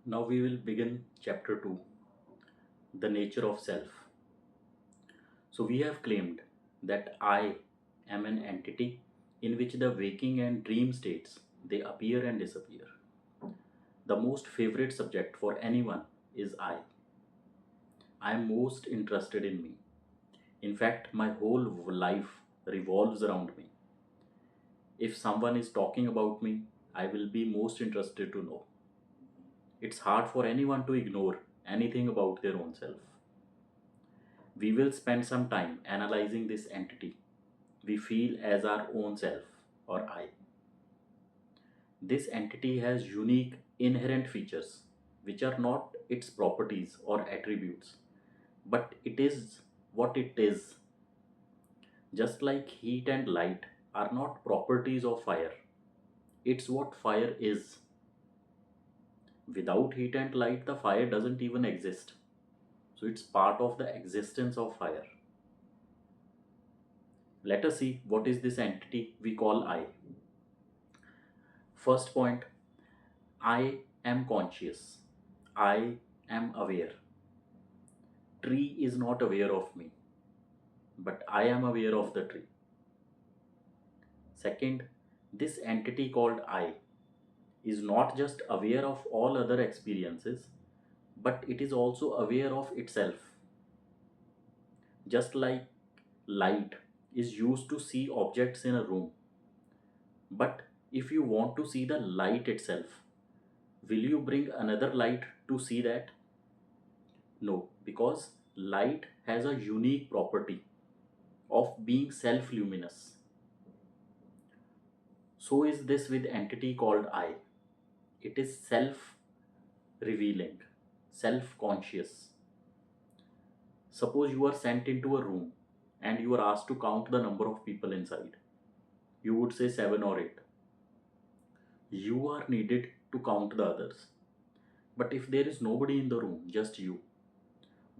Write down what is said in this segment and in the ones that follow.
Now we will begin chapter 2, the nature of self. So we have claimed that I am an entity in which the waking and dream states they appear and disappear. The most favorite subject for anyone is I. I am most interested in me. In fact, my whole life revolves around me. If someone is talking about me, I will be most interested to know. It's hard for anyone to ignore anything about their own self. We will spend some time analyzing this entity we feel as our own self or I. This entity has unique inherent features which are not its properties or attributes, but it is what it is. Just like heat and light are not properties of fire, it's what fire is. Without heat and light, the fire doesn't even exist. So it's part of the existence of fire. Let us see what is this entity we call I. First point, I am conscious. I am aware. Tree is not aware of me, but I am aware of the tree. Second, this entity called I is not just aware of all other experiences, but it is also aware of itself. Just like light is used to see objects in a room, but if you want to see the light itself, will you bring another light to see that? No, because light has a unique property of being self luminous. So is this with entity called I. It is self revealing, self conscious. Suppose you are sent into a room and you are asked to count the number of people inside. You would say 7 or 8. You are needed to count the others. But if there is nobody in the room, just you,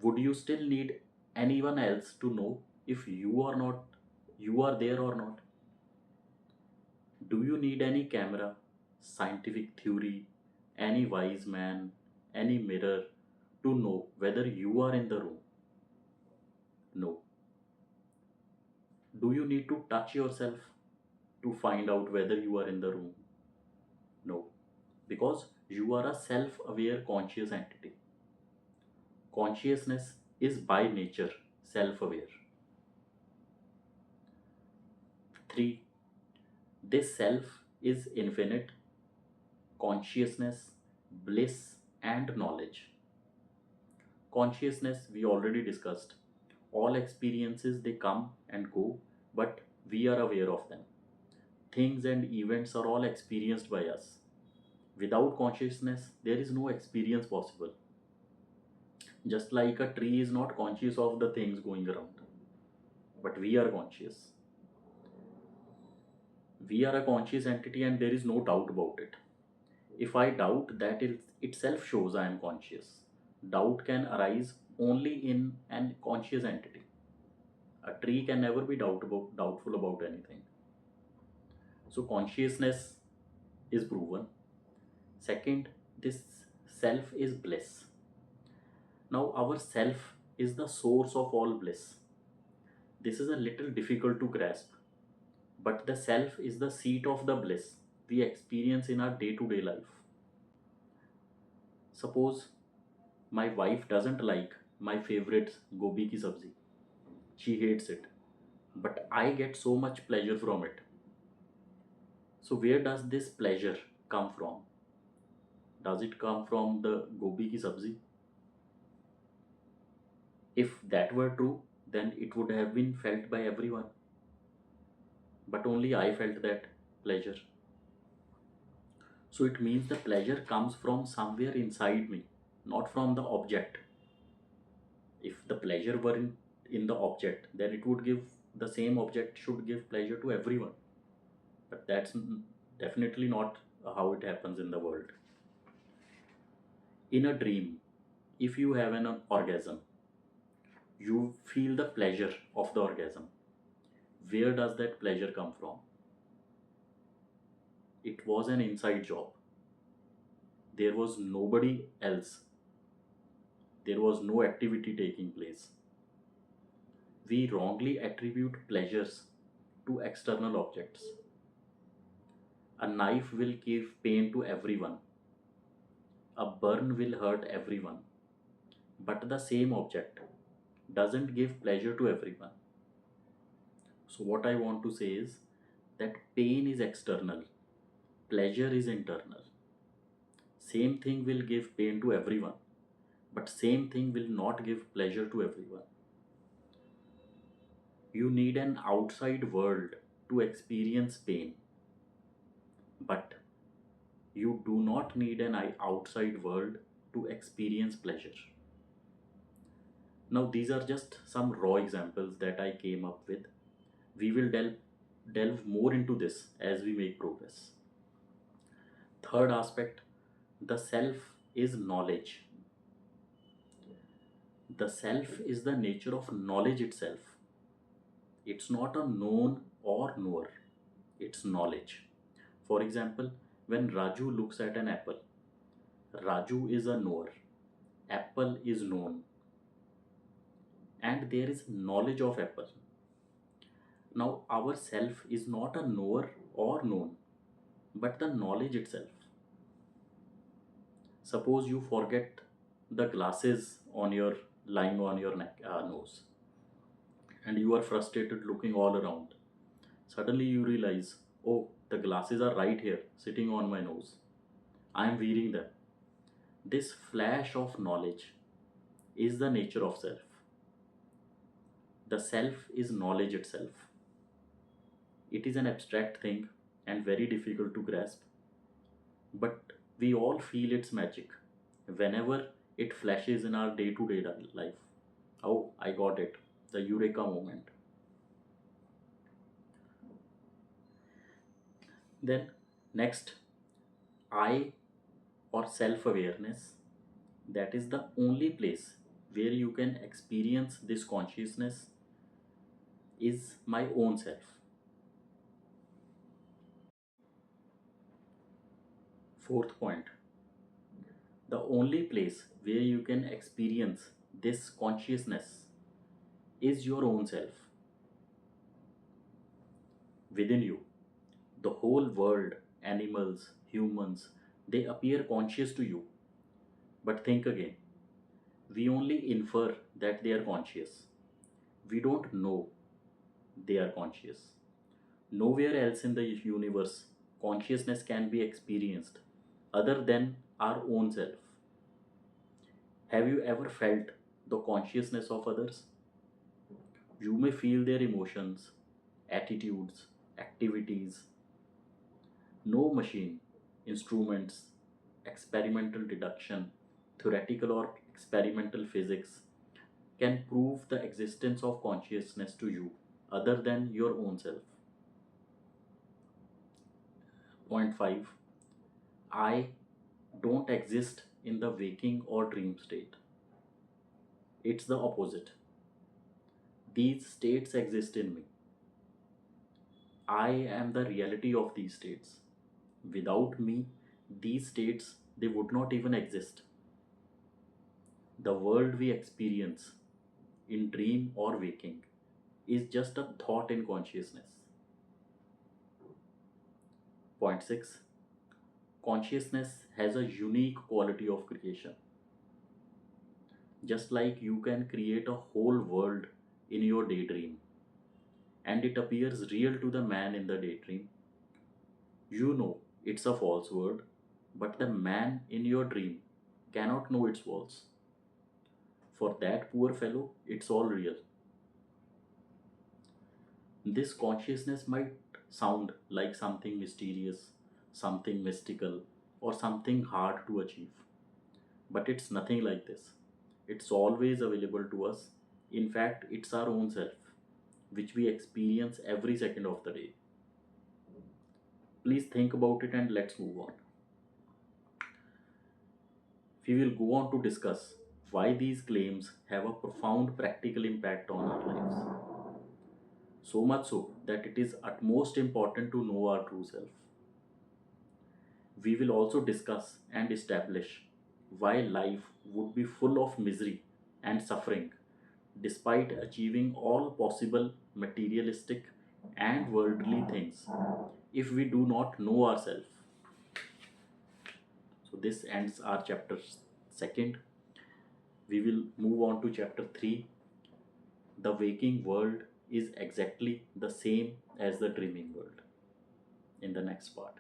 would you still need anyone else to know if you are there or not? Do you need any camera, scientific theory, any wise man, any mirror to know whether you are in the room? No. Do you need to touch yourself to find out whether you are in the room? No. Because you are a self aware conscious entity. Consciousness is by nature self aware. 3. This self is infinite, consciousness, bliss, and knowledge. Consciousness, we already discussed. All experiences they come and go, but we are aware of them. Things and events are all experienced by us. Without consciousness, there is no experience possible. Just like a tree is not conscious of the things going around, but we are conscious. We are a conscious entity and there is no doubt about it. If I doubt, that itself shows I am conscious. Doubt can arise only in an conscious entity. A tree can never be doubtful about anything. So consciousness is proven. Second, this self is bliss. Now our self is the source of all bliss. This is a little difficult to grasp, but the self is the seat of the bliss we experience in our day-to-day life. Suppose my wife doesn't like my favorite gobi ki sabzi. She hates it, but I get so much pleasure from it. So where does this pleasure come from? Does it come from the gobi ki sabzi? If that were true, then it would have been felt by everyone. But only I felt that pleasure. So it means the pleasure comes from somewhere inside me, not from the object. If the pleasure were in the object, then it would give the same object should give pleasure to everyone. But that's definitely not how it happens in the world. In a dream, if you have an orgasm, you feel the pleasure of the orgasm. Where does that pleasure come from? It was an inside job. There was nobody else, there was no activity taking place. We wrongly attribute pleasures to external objects. A knife will give pain to everyone, a burn will hurt everyone, but the same object doesn't give pleasure to everyone. So, what I want to say is that pain is external, pleasure is internal. Same thing will give pain to everyone, but same thing will not give pleasure to everyone. You need an outside world to experience pain, but you do not need an outside world to experience pleasure. Now, these are just some raw examples that I came up with. We will delve more into this as we make progress. Third aspect, the self is knowledge. The self is the nature of knowledge itself. It's not a known or knower, it's knowledge. For example, when Raju looks at an apple, Raju is a knower, apple is known, and there is knowledge of apple. Now, our self is not a knower or known, but the knowledge itself. Suppose you forget the glasses on your lying on your nose, and you are frustrated looking all around. Suddenly you realize, oh, the glasses are right here, sitting on my nose. I am wearing them. This flash of knowledge is the nature of self. The self is knowledge itself. It is an abstract thing and very difficult to grasp, but we all feel its magic whenever it flashes in our day to day life. Oh, I got it. The eureka moment. Then, next, I or self awareness, that is the only place where you can experience this consciousness, is my own self. Fourth point, the only place where you can experience this consciousness is your own self. Within you, the whole world, animals, humans, they appear conscious to you. But think again, we only infer that they are conscious. We don't know they are conscious. Nowhere else in the universe consciousness can be experienced other than our own self. Have you ever felt the consciousness of others? You may feel their emotions, attitudes, activities. No machine, instruments, experimental deduction, theoretical or experimental physics can prove the existence of consciousness to you other than your own self. Point 5, I don't exist in the waking or dream state. It's the opposite. These states exist in me. I am the reality of these states. Without me, these states they would not even exist. The world we experience in dream or waking is just a thought in consciousness. Point 6, consciousness has a unique quality of creation. Just like you can create a whole world in your daydream and it appears real to the man in the daydream, you know it's a false world, but the man in your dream cannot know it's false. For that poor fellow, it's all real. This consciousness might sound like something mysterious, something mystical, or something hard to achieve, but it's nothing like this. It's always available to us. In fact, it's our own self, which we experience every second of the day. Please think about it and let's move on. We will go on to discuss why these claims have a profound practical impact on our lives. So much so that it is utmost important to know our true self. We will also discuss and establish why life would be full of misery and suffering despite achieving all possible materialistic and worldly things if we do not know ourselves. So, this ends our chapter second. We will move on to chapter 3. The waking world is exactly the same as the dreaming world in the next part.